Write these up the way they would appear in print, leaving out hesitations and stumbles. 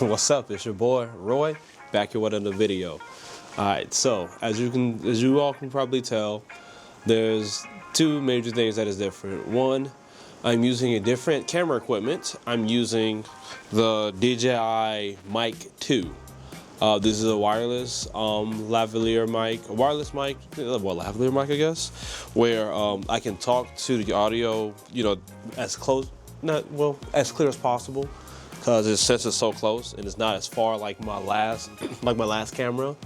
What's up? It's your boy Roy, back here with another video. Alright, so as you all can probably tell, there's two major things that is different. One, I'm using a different camera equipment. I'm using the DJI Mic 2. This is a wireless lavalier mic, lavalier mic, I guess, where I can talk to the audio, as clear as possible. Because since it's so close and it's not as far like my last camera.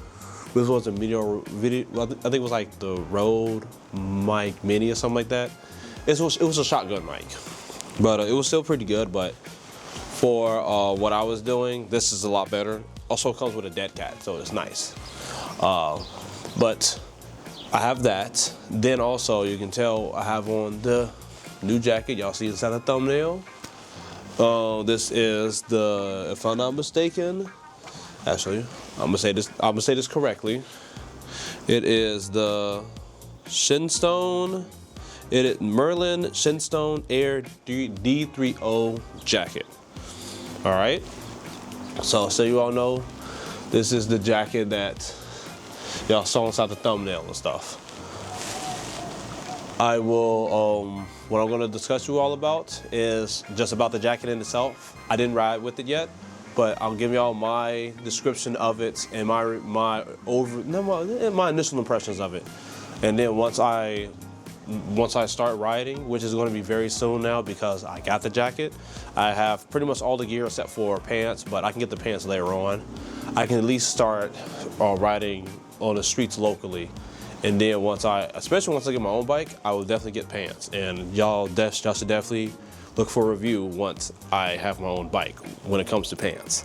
This was a video. I think it was like the Rode Mic Mini or something like that. It was a shotgun mic, but it was still pretty good. But for what I was doing, this is a lot better. Also comes with a dead cat, so it's nice. But I have that. Then also you can tell I have on the new jacket. Y'all see inside the thumbnail. This is the, if I'm not mistaken, actually, I'm gonna say this correctly. It is the Shentone, Merlin Shentone Air D3O jacket. All right. So you all know, this is the jacket that y'all saw inside the thumbnail and stuff. I will, what I'm going to discuss you all about is just about the jacket in itself. I didn't ride with it yet, but I'll give y'all my description of it and my initial impressions of it. And then once I start riding, which is going to be very soon now because I got the jacket, I have pretty much all the gear except for pants, but I can get the pants later on. I can at least start riding on the streets locally. And then especially once I get my own bike, I will definitely get pants. And y'all should definitely look for a review once I have my own bike when it comes to pants.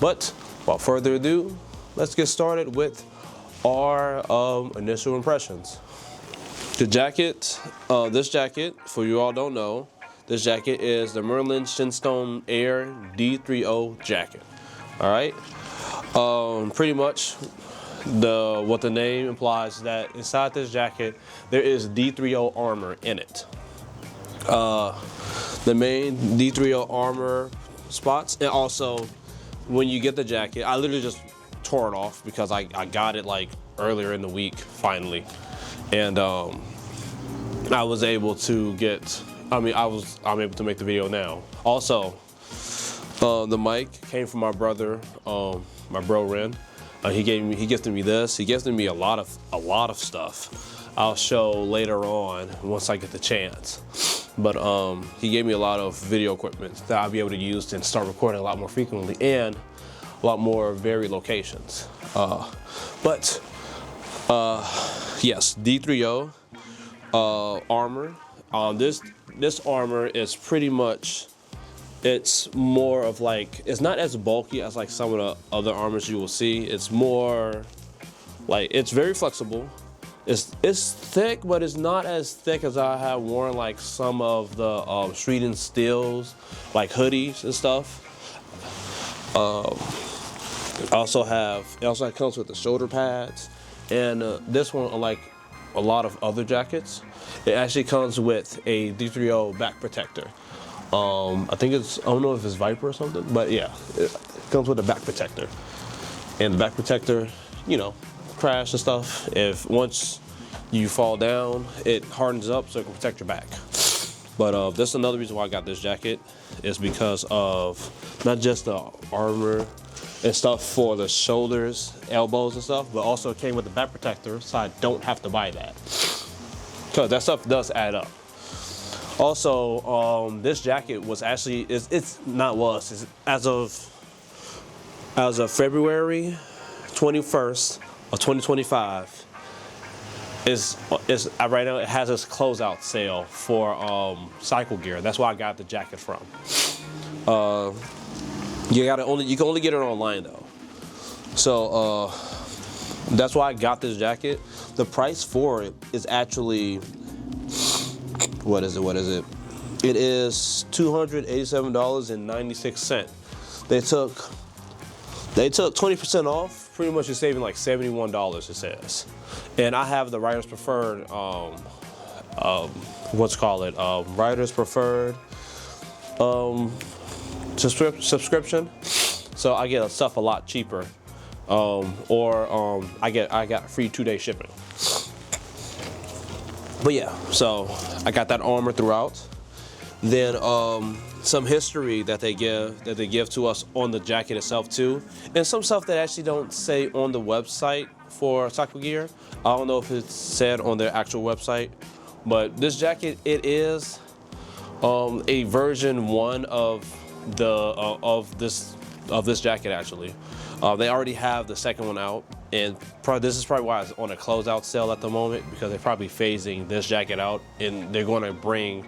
But without further ado, let's get started with our initial impressions. The jacket, this jacket, for you all don't know, this jacket is the Merlin Shentone Air D3O jacket. All right, pretty much. What the name implies is that inside this jacket there is D3O armor in it. The main D3O armor spots, and also when you get the jacket, I literally just tore it off because I got it like earlier in the week finally, and I was able to get. I'm able to make the video now. Also, the mic came from my brother, my bro Ren. He gifted me this. He gifted me a lot of stuff. I'll show later on once I get the chance. But he gave me a lot of video equipment that I'll be able to use and start recording a lot more frequently and a lot more varied locations. Yes, D3O armor. This armor is pretty much. It's more of like, it's not as bulky as like some of the other armors you will see. It's more like, it's very flexible. It's thick, but it's not as thick as I have worn like some of the Street and Steels, like hoodies and stuff. It also comes with the shoulder pads, and this one, unlike a lot of other jackets, it actually comes with a D3O back protector. I don't know if it's Viper or something, but yeah, it comes with a back protector. And the back protector, crash and stuff, once you fall down, it hardens up so it can protect your back. But this is another reason why I got this jacket, is because of not just the armor and stuff for the shoulders, elbows and stuff, but also it came with the back protector, so I don't have to buy that. Because that stuff does add up. Also, this jacket was actually, as of February 21st of 2025, right now it has its closeout sale for cycle gear. That's where I got the jacket from. You can only get it online though. So that's why I got this jacket. The price for it is actually, what is it? It is $287.96. They took 20% off. Pretty much you're saving like $71, it says. And I have the Writer's Preferred, Writer's Preferred subscription. so I get stuff a lot cheaper, or I got free 2-day shipping. But yeah, so I got that armor throughout. Then some history that they give to us on the jacket itself too, and some stuff that actually don't say on the website for Cycle Gear. I don't know if it's said on their actual website, but this jacket, it is a version 1 of this jacket actually. They already have the second one out, and this is probably why it's on a closeout sale at the moment, because they're probably phasing this jacket out, and they're going to bring,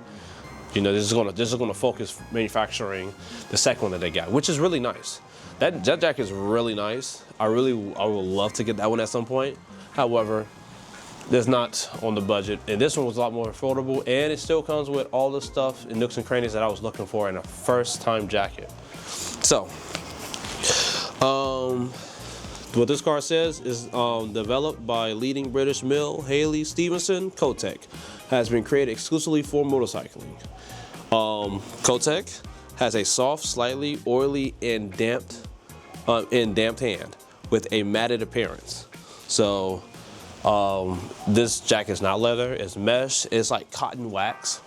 you know, this is going to focus manufacturing the second one that they got, which is really nice. That jacket is really nice. I would love to get that one at some point. However, it's not on the budget, and this one was a lot more affordable, and it still comes with all the stuff and nooks and crannies that I was looking for in a first-time jacket. So, what this card says is developed by leading British mill Haley Stevenson Kotec, has been created exclusively for motorcycling. Kotec has a soft, slightly oily, and damped hand with a matted appearance. So this jacket is not leather, it's mesh, it's like cotton wax.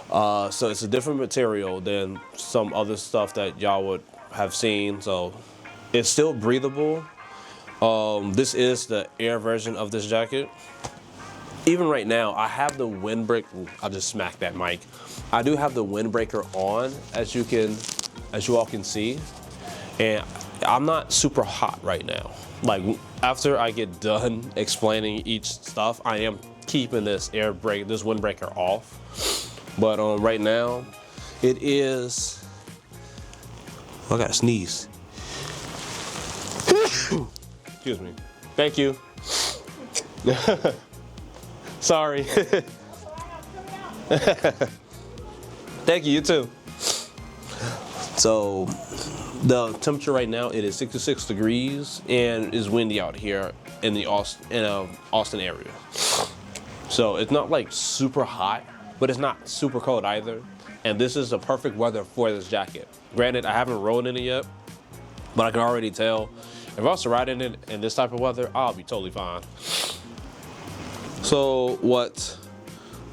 So it's a different material than some other stuff that y'all would have seen. So it's still breathable. This is the air version of this jacket. Even right now, I have the windbreaker. I just smacked that mic. I do have the windbreaker on, as you all can see, and I'm not super hot right now. Like, after I get done explaining each stuff, I am keeping this windbreaker off. But right now, it is. I gotta sneeze. Excuse me. Thank you. Sorry. Thank you, you too. So the temperature right now, it is 66 degrees and is windy out here in the Austin area. So it's not like super hot, but it's not super cold either. And this is the perfect weather for this jacket. Granted, I haven't rode in it yet, but I can already tell if I was to ride in it in this type of weather, I'll be totally fine. So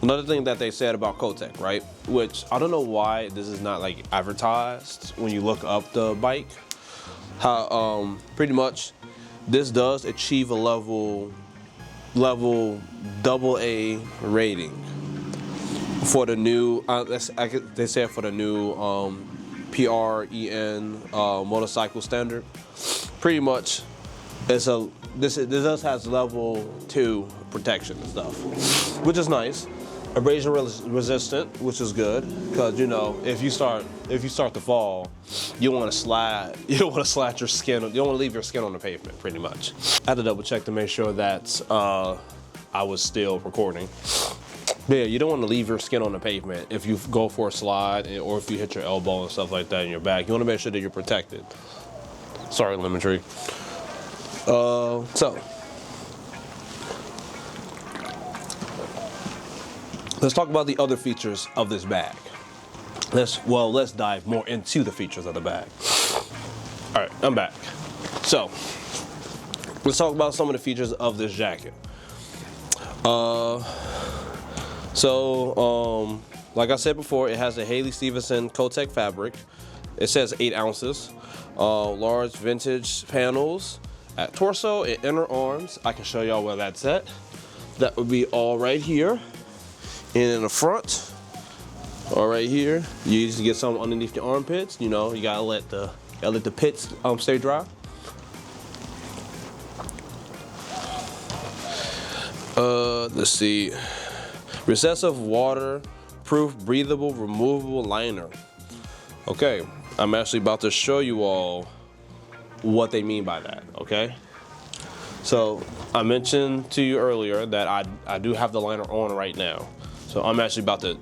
another thing that they said about Kotec, right? Which I don't know why this is not like advertised when you look up the bike. How pretty much this does achieve a level AA rating for the new. They said for the new PREN motorcycle standard. Pretty much, this does has level 2 protection and stuff, which is nice. Abrasion resistant, which is good, because you know if you start to fall, you don't want to slide. You don't want to slide your skin. You don't want to leave your skin on the pavement. Pretty much. I had to double check to make sure that I was still recording. But yeah, you don't want to leave your skin on the pavement if you go for a slide or if you hit your elbow and stuff like that in your back. You want to make sure that you're protected. Sorry, Lemon Tree. So let's talk about the other features of this bag. Let's dive more into the features of the bag. All right, I'm back. So let's talk about some of the features of this jacket. Like I said before, it has a Haley Stevenson Kotec fabric. It says 8 ounces. Large vintage panels at torso and inner arms. I can show y'all where that's at. That would be all right here. And in the front, all right here, you just get some underneath your armpits. You know, you gotta let the pits stay dry. Let's see. Recessive, waterproof, breathable, removable liner. Okay, I'm actually about to show you all what they mean by that. Okay. So I mentioned to you earlier that I do have the liner on right now. So I'm actually about to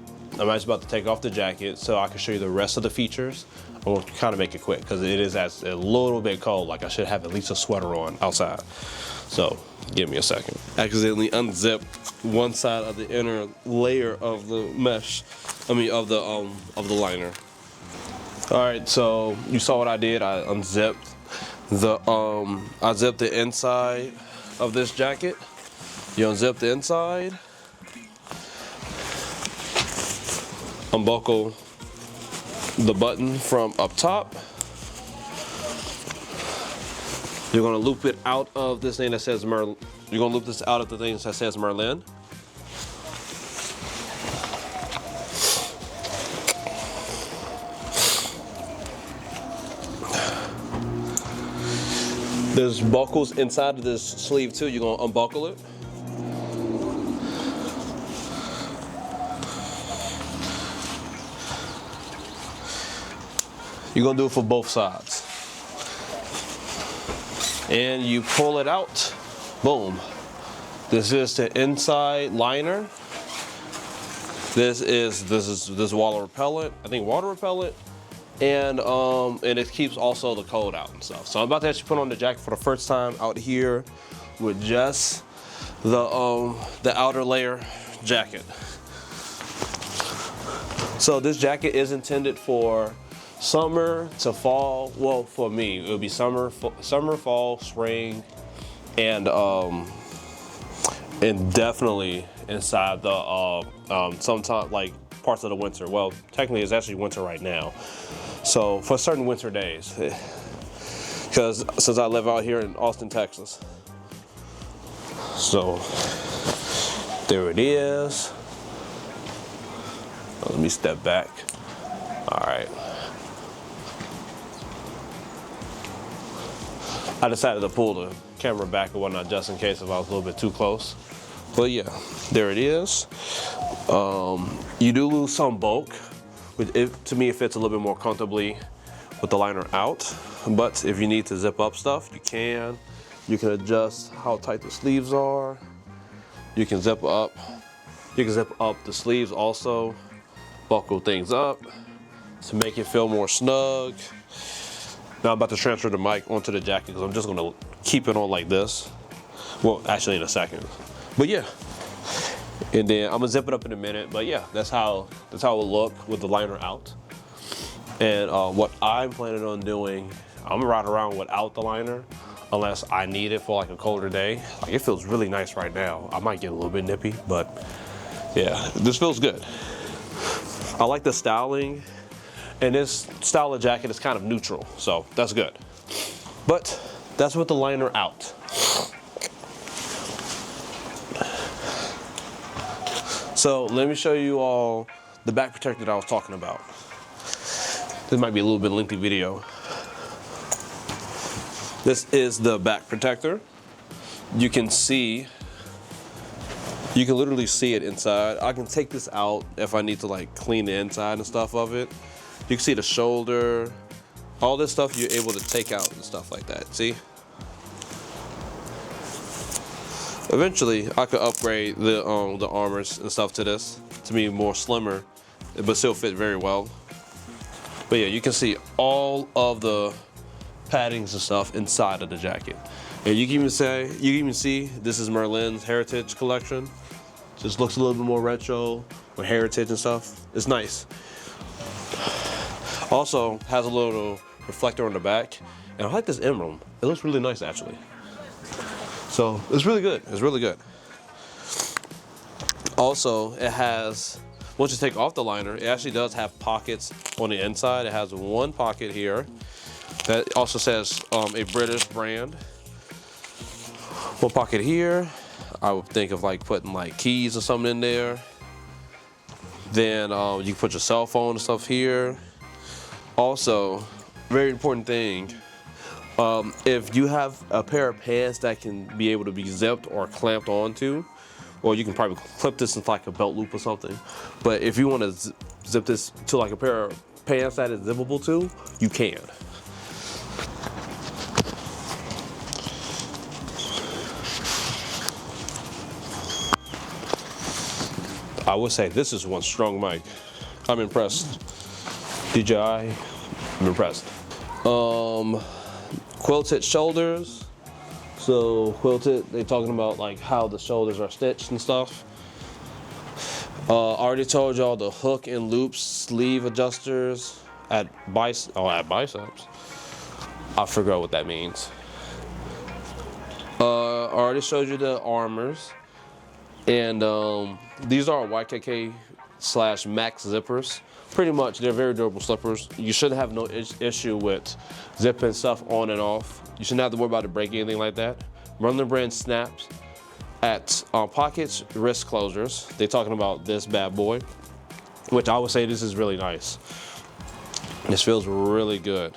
take off the jacket so I can show you the rest of the features. I'm gonna kind of make it quick because it is a little bit cold. Like I should have at least a sweater on outside. So give me a second. Accidentally unzipped one side of the inner layer of the mesh. Of the liner. All right, so you saw what I did. I unzipped I zip the inside of this jacket. You unzip the inside, unbuckle the button from up top. You're gonna loop it out of this thing that says Merlin. You're gonna loop this out of the thing that says Merlin. There's buckles inside of this sleeve too. You're gonna unbuckle it. You're gonna do it for both sides. And you pull it out, boom. This is the inside liner. This is water repellent, I think water repellent. And it keeps also the cold out and stuff. So I'm about to actually put on the jacket for the first time out here with just the outer layer jacket. So this jacket is intended for summer to fall. Well, for me, it would be summer, fall, spring, and definitely inside the sometime like parts of the winter. Well, technically it's actually winter right now. So for certain winter days, because since I live out here in Austin, Texas. So there it is. Let me step back. All right. I decided to pull the camera back or whatnot just in case if I was a little bit too close. But yeah, there it is. You do lose some bulk. To me, it fits a little bit more comfortably with the liner out. But if you need to zip up stuff, you can. You can adjust how tight the sleeves are. You can zip up. You can zip up the sleeves also. Buckle things up to make it feel more snug. Now I'm about to transfer the mic onto the jacket because I'm just gonna keep it on like this. Well, actually in a second. But yeah. And then I'm gonna zip it up in a minute, but yeah, that's how it will look with the liner out. And what I'm planning on doing, I'm gonna ride around without the liner unless I need it for like a colder day. Like it feels really nice right now. I might get a little bit nippy, but yeah, this feels good. I like the styling, and this style of jacket is kind of neutral, so that's good. But that's with the liner out. So let me show you all the back protector that I was talking about. This might be a little bit lengthy video. This is the back protector. You can literally see it inside. I can take this out if I need to like clean the inside and stuff of it. You can see the shoulder, all this stuff you're able to take out and stuff like that, see? Eventually, I could upgrade the armors and stuff to this to be more slimmer, but still fit very well. But yeah, you can see all of the paddings and stuff inside of the jacket. And you can even see this is Merlin's Heritage collection. Just looks a little bit more retro with heritage and stuff. It's nice. Also has a little reflector on the back, and I like this emblem. It looks really nice actually. So it's really good. It's really good. Also, it has, once you take off the liner, it actually does have pockets on the inside. It has one pocket here that also says a British brand. One pocket here. I would think of like putting like keys or something in there. Then you can put your cell phone and stuff here. Also, very important thing. If you have a pair of pants that can be able to be zipped or clamped onto, or you can probably clip this into like a belt loop or something. But if you want to zip this to like a pair of pants that is zippable to, you can. I would say this is one strong mic. I'm impressed. DJI, I'm impressed. Quilted shoulders. So quilted, they're talking about like how the shoulders are stitched and stuff. I already told y'all the hook and loop sleeve adjusters at biceps. I forgot what that means. I already showed you the armors, and these are YKK / Max zippers. Pretty much, they're very durable slippers. You should have no issue with zipping stuff on and off. You shouldn't have to worry about it breaking, anything like that. Merlin brand snaps at pockets, wrist closures. They're talking about this bad boy, which I would say this is really nice. This feels really good.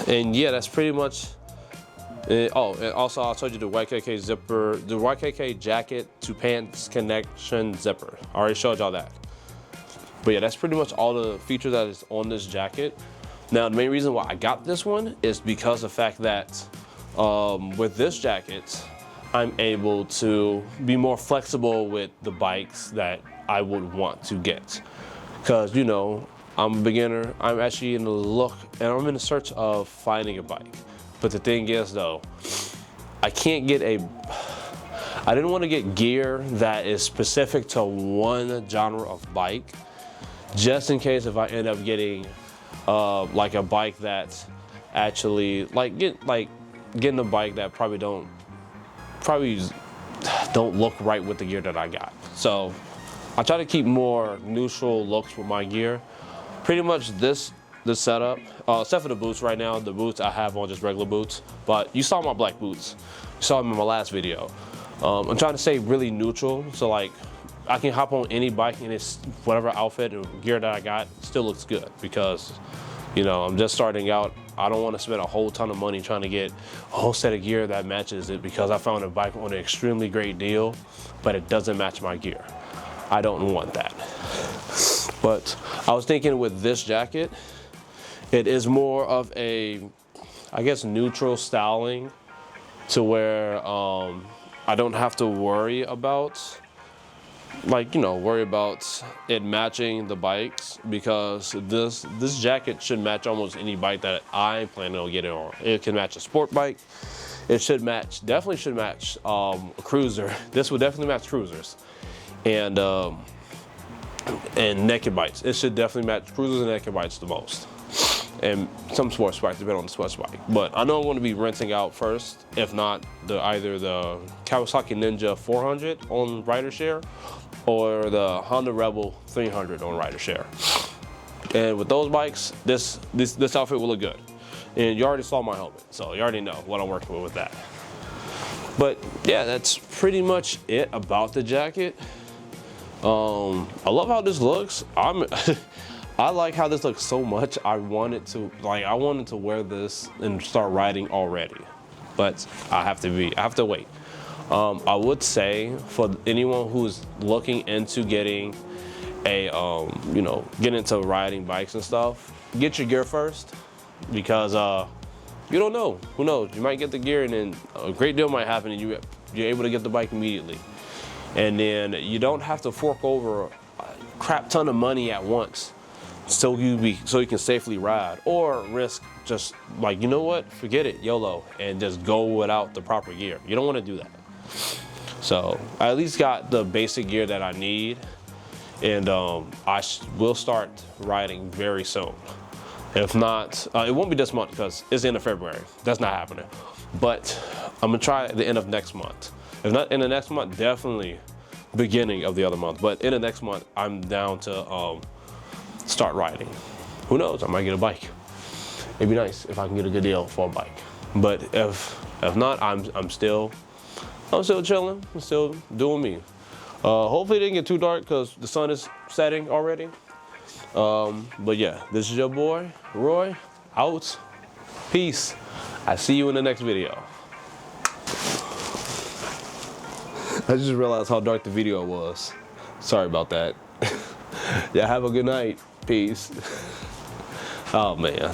And yeah, that's pretty much it. Oh, and also I told you the YKK zipper, the YKK jacket to pants connection zipper. I already showed y'all that. But yeah, that's pretty much all the features that is on this jacket. Now, the main reason why I got this one is because of the fact that with this jacket, I'm able to be more flexible with the bikes that I would want to get. Because, you know, I'm a beginner, I'm actually in the look, and I'm in the search of finding a bike. But the thing is though, I didn't want to get gear that is specific to one genre of bike, just in case if I end up getting like a bike that's actually, getting a bike that probably don't look right with the gear that I got. So I try to keep more neutral looks with my gear. Pretty much this setup, except for the boots right now. The boots I have on just regular boots, but you saw my black boots. You saw them in my last video. I'm trying to stay really neutral, so like I can hop on any bike and it's whatever outfit or gear that I got still looks good, because you know, I'm just starting out. I don't want to spend a whole ton of money trying to get a whole set of gear that matches it, because I found a bike on an extremely great deal, but it doesn't match my gear. I don't want that. But I was thinking with this jacket, it is more of a, I guess, neutral styling, to where I don't have to worry about, worry about it matching the bikes, because this jacket should match almost any bike that I'm planning on getting on. It can match a sport bike. It should match, definitely should match a cruiser. This would definitely match cruisers, and naked bikes. It should definitely match cruisers and naked bikes the most, and some sports bikes, depending on the sports bike. But I know I'm going to be renting out first, if not either the Kawasaki Ninja 400 on RiderShare, or the Honda Rebel 300 on RiderShare. And with those bikes, this outfit will look good. And you already saw my helmet, so you already know what I'm working with that. But yeah, that's pretty much it about the jacket. I love how this looks. I like how this looks so much. I wanted to wear this and start riding already, but I have to wait. I would say for anyone who's looking into getting a, get into riding bikes and stuff, get your gear first, because you don't know. Who knows? You might get the gear and then a great deal might happen and you're able to get the bike immediately. And then you don't have to fork over a crap ton of money at once so you can safely ride, or risk just like, you know what, forget it, YOLO, and just go without the proper gear. You don't want to do that. So I at least got the basic gear that I need, and I will start riding very soon. If not, it won't be this month because it's the end of February. That's not happening. But I'm gonna try at the end of next month. If not in the next month, definitely beginning of the other month. But in the next month, I'm down to start riding. Who knows? I might get a bike. It'd be nice if I can get a good deal for a bike. But if not, I'm still chilling. I'm still doing me. Hopefully it didn't get too dark because the sun is setting already. But yeah, this is your boy, Roy, out. Peace. I see you in the next video. I just realized how dark the video was. Sorry about that. Yeah, have a good night. Peace. Oh man.